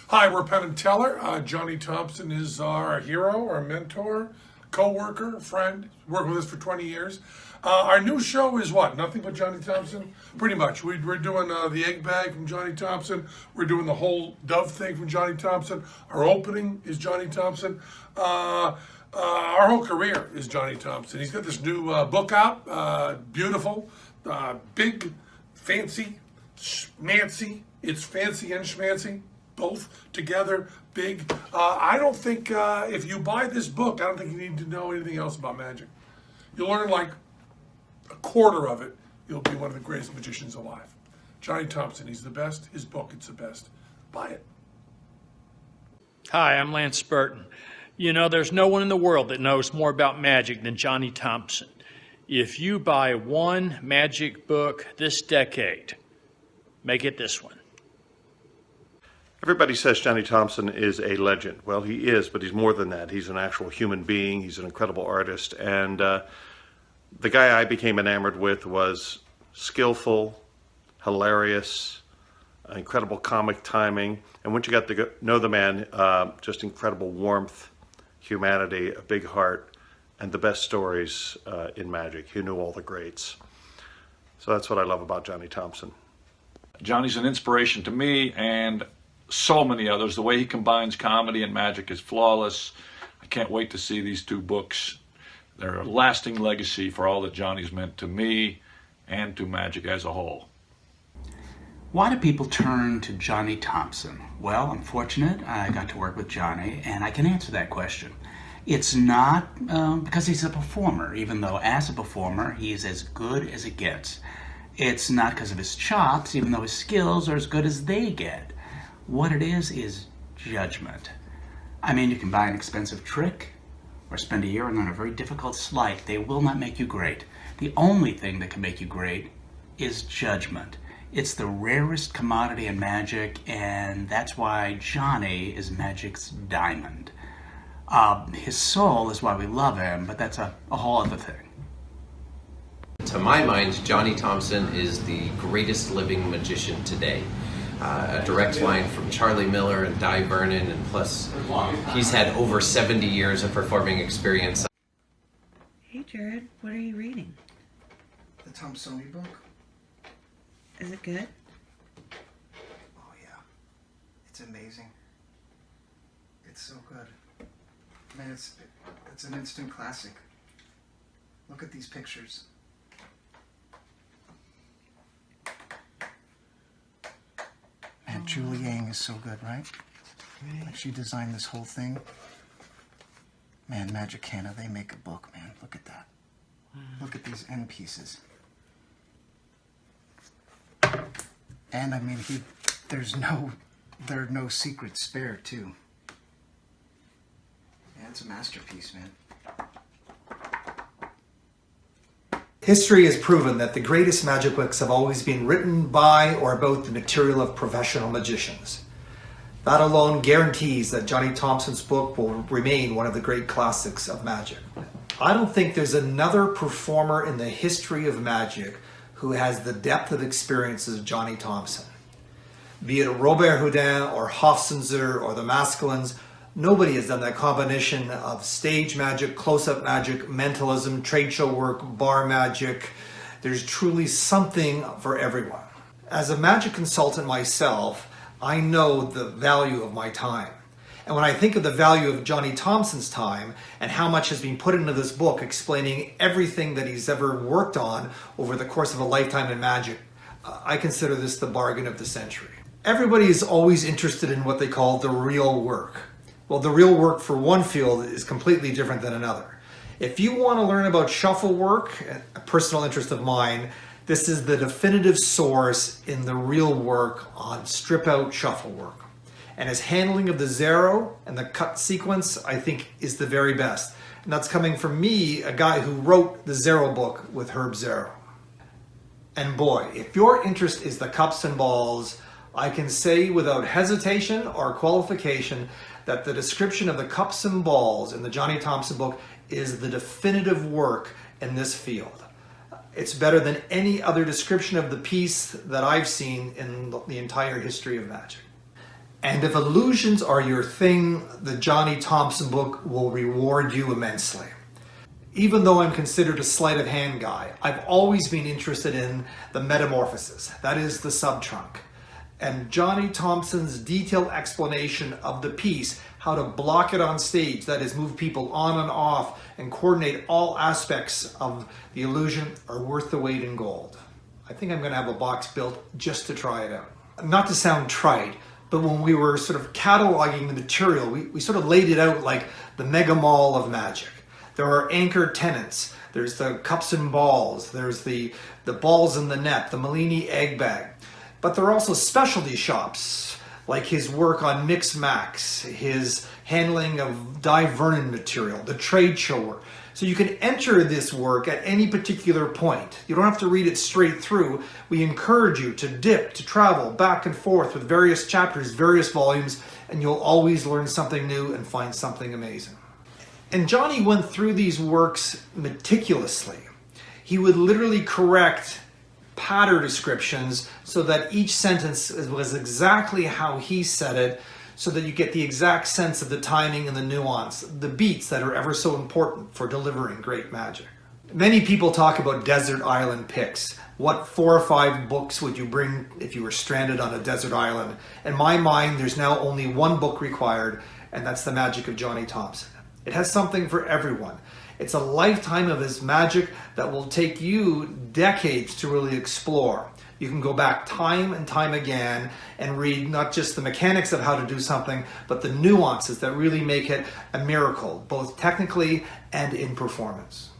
Hi, we're Penn and Teller. Johnny Thompson is our hero, our mentor, co-worker, friend. Worked with us for 20 years. Our new show is what? Nothing but Johnny Thompson? Pretty much. We're doing the egg bag from Johnny Thompson. We're doing the whole dove thing from Johnny Thompson. Our opening is Johnny Thompson. Our whole career is Johnny Thompson. He's got this new book out. Beautiful, big, fancy, schmancy. It's fancy and schmancy. Both together, big. I don't think if you buy this book, I don't think you need to know anything else about magic. You'll learn like a quarter of it. You'll be one of the greatest magicians alive. Johnny Thompson, he's the best. His book, it's the best. Buy it. Hi, I'm Lance Burton. You know, there's no one in the world that knows more about magic than Johnny Thompson. If you buy one magic book this decade, make it this one. Everybody says Johnny Thompson is a legend. Well, he is, but he's more than that. He's an actual human being. He's an incredible artist. And the guy I became enamored with was skillful, hilarious, incredible comic timing. And once you got to know the man, just incredible warmth, humanity, a big heart, and the best stories in magic. He knew all the greats. So that's what I love about Johnny Thompson. Johnny's an inspiration to me and so many others. The way he combines comedy and magic is flawless. I can't wait to see these two books. They're a lasting legacy for all that Johnny's meant to me and to magic as a whole. Why do people turn to Johnny Thompson? Well, I'm fortunate. I got to work with Johnny, and I can answer that question. It's not because he's a performer, even though as a performer, he's as good as it gets. It's not because of his chops, even though his skills are as good as they get. What it is judgment. I mean, you can buy an expensive trick or spend a year and learn a very difficult sleight. They will not make you great. The only thing that can make you great is judgment. It's the rarest commodity in magic, and that's why Johnny is magic's diamond. His soul is why we love him, but that's a whole other thing. To my mind, Johnny Thompson is the greatest living magician today. A direct line from Charlie Miller and Di Vernon, and plus he's had over 70 years of performing experience. Hey Jared, what are you reading? The THOMPSON book. Is it good? Oh yeah, it's amazing. It's so good. Man, it's an instant classic. Look at these pictures. Man, Julie Yang is so good, right? Like she designed this whole thing. Man, Magicana, they make a book, man. Look at that. Look at these end pieces. And I mean, there are no secrets spared too. Yeah, it's a masterpiece, man. History has proven that the greatest magic books have always been written by or about the material of professional magicians. That alone guarantees that Johnny Thompson's book will remain one of the great classics of magic. I don't think there's another performer in the history of magic who has the depth of experiences of Johnny Thompson. Be it Robert Houdin or Hofzinser or the Masculins, nobody has done that combination of stage magic, close-up magic, mentalism, trade show work, bar magic. There's truly something for everyone. As a magic consultant myself, I know the value of my time. And when I think of the value of Johnny Thompson's time and how much has been put into this book explaining everything that he's ever worked on over the course of a lifetime in magic, I consider this the bargain of the century. Everybody is always interested in what they call the real work. Well, the real work for one field is completely different than another. If you want to learn about shuffle work, a personal interest of mine, this is the definitive source in the real work on strip-out shuffle work. And his handling of the zero and the cut sequence, I think, is the very best. And that's coming from me, a guy who wrote the Zero book with Herb Zero. And boy, if your interest is the cups and balls, I can say without hesitation or qualification that the description of the cups and balls in the Johnny Thompson book is the definitive work in this field. It's better than any other description of the piece that I've seen in the entire history of magic. And if illusions are your thing, the Johnny Thompson book will reward you immensely. Even though I'm considered a sleight of hand guy, I've always been interested in the metamorphosis, that is the subtrunk. And Johnny Thompson's detailed explanation of the piece, how to block it on stage, that is move people on and off and coordinate all aspects of the illusion, are worth the weight in gold. I think I'm going to have a box built just to try it out. Not to sound trite, but when we were sort of cataloging the material, we sort of laid it out like the mega mall of magic. There are anchor tenants, there's the cups and balls, there's the balls in the net, the Malini egg bag. But there are also specialty shops, like his work on Mix Max, his handling of Di Vernon material, the trade show. So you can enter this work at any particular point. You don't have to read it straight through. We encourage you to dip, to travel back and forth with various chapters, various volumes, and you'll always learn something new and find something amazing. And Johnny went through these works meticulously. He would literally correct patter descriptions so that each sentence was exactly how he said it, so that you get the exact sense of the timing and the nuance, the beats that are ever so important for delivering great magic. Many people talk about desert island picks. What 4 or 5 books would you bring if you were stranded on a desert island? In my mind, there's now only one book required, and that's The Magic of Johnny Thompson. It has something for everyone. It's a lifetime of his magic that will take you decades to really explore. You can go back time and time again and read not just the mechanics of how to do something, but the nuances that really make it a miracle, both technically and in performance.